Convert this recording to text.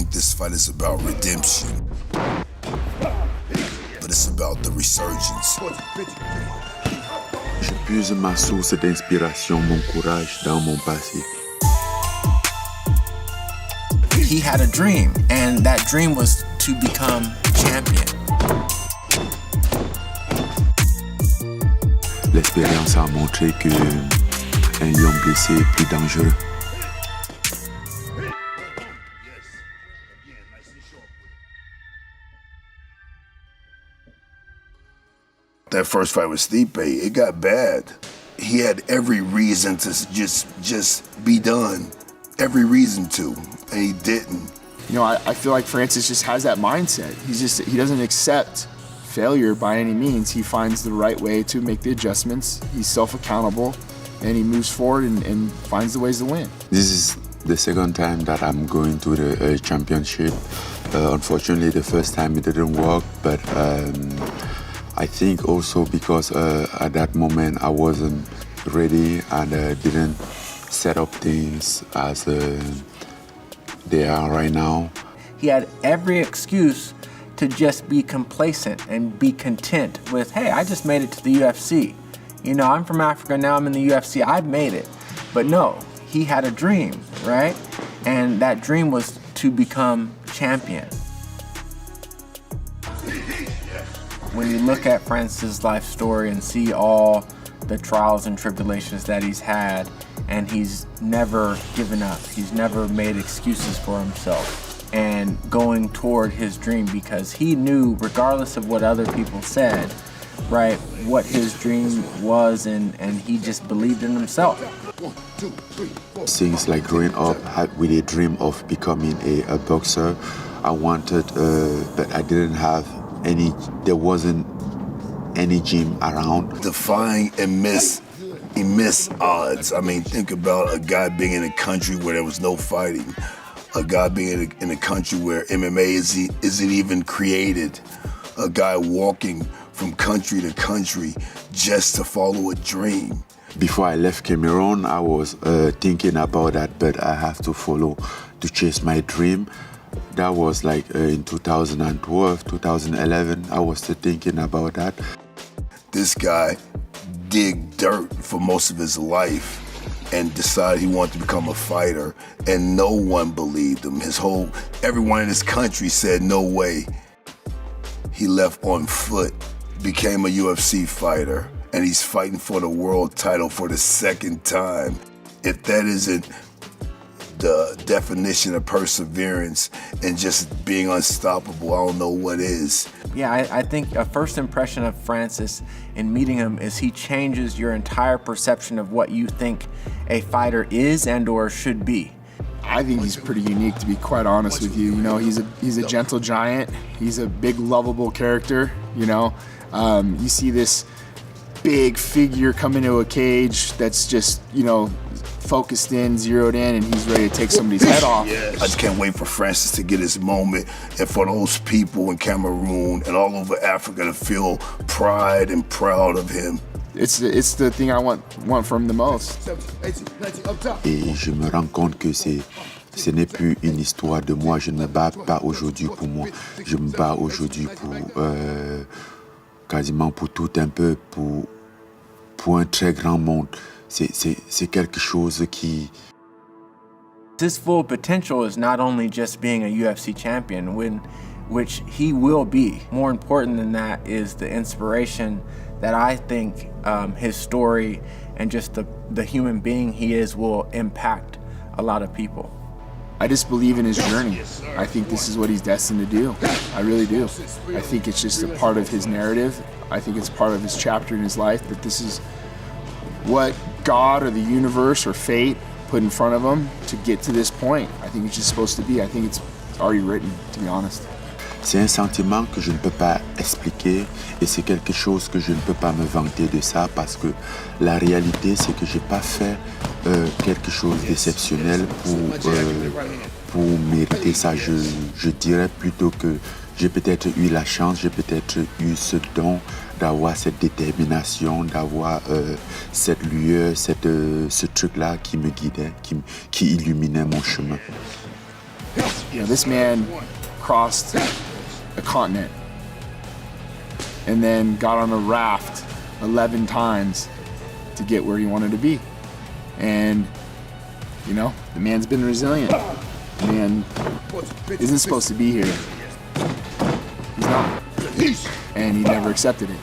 think this fight is about redemption, but it's about the resurgence. Je puise ma source d'inspiration, mon courage dans mon passé. He had a dream, and that dream was to become champion. L'expérience a montré que un lion blessé est plus dangereux. That first fight with Stipe, it got bad. He had every reason to just be done. Every reason to, and he didn't. You know, I feel like Francis just has that mindset. He doesn't accept failure by any means. He finds the right way to make the adjustments. He's self-accountable, and he moves forward and finds the ways to win. This is the second time that I'm going to the championship. Unfortunately, the first time it didn't work, but I think also because at that moment I wasn't ready and didn't set up things as they are right now. He had every excuse to just be complacent and be content with, hey, I just made it to the UFC. You know, I'm from Africa, now I'm in the UFC, I've made it. But no, he had a dream, right? And that dream was to become champion. When you look at Francis' life story and see all the trials and tribulations that he's had, and he's never given up, he's never made excuses for himself, and going toward his dream because he knew, regardless of what other people said, right, what his dream was, and he just believed in himself. Since like growing up, had really a dream of becoming a boxer. I wanted, but I didn't have any, there wasn't any gym around. Defying immense odds. I mean, think about a guy being in a country where there was no fighting, a guy being in a country where MMA isn't even created, a guy walking from country to country just to follow a dream. Before I left Cameroon, I was thinking about that, but I have to follow to chase my dream. That was like in 2012, 2011, I was still thinking about that. This guy dig dirt for most of his life and decided he wanted to become a fighter, and no one believed him. Everyone in his country said no way. He left on foot, became a UFC fighter, and he's fighting for the world title for the second time. If that isn't the definition of perseverance and just being unstoppable, I don't know what is. Yeah, I think a first impression of Francis in meeting him is he changes your entire perception of what you think a fighter is and or should be. I think he's pretty unique, to be quite honest with you. You know, he's a gentle giant. He's a big, lovable character, you know. You see this big figure come into a cage that's just, you know, focused in, zeroed in, and he's ready to take somebody's head off. I just can't wait for Francis to get his moment and for those people in Cameroon and all over Africa to feel pride and proud of him. It's the thing I want from the most. Et je me rends compte que ce n'est plus une histoire de moi. Je ne me bats pas aujourd'hui pour moi. Je me bats aujourd'hui pour quasiment pour tout un peu, pour un très grand monde. C'est quelque chose qui... His full potential is not only just being a UFC champion, which he will be. More important than that is the inspiration that I think his story and just the human being he is will impact a lot of people. I just believe in his journey. I think this is what he's destined to do. I really do. I think it's just a part of his narrative. I think it's part of his chapter in his life, that this is what God or the universe or fate put in front of him to get to this point. I think it's just supposed to be. I think it's already written, to be honest. C'est un sentiment que je ne peux pas expliquer et c'est quelque chose que je ne peux pas me vanter de ça parce que la réalité c'est que j'ai pas fait quelque chose d'exceptionnel pour mériter ça. Je dirais plutôt que j'ai peut-être eu la chance, j'ai peut-être eu ce don d'avoir cette détermination, d'avoir cette lueur, ce truc-là qui me guidait, qui illuminait mon chemin. You know, this man crossed a continent and then got on a raft 11 times to get where he wanted to be. And, you know, the man's been resilient. The man isn't supposed to be here. He's not. And he never accepted it.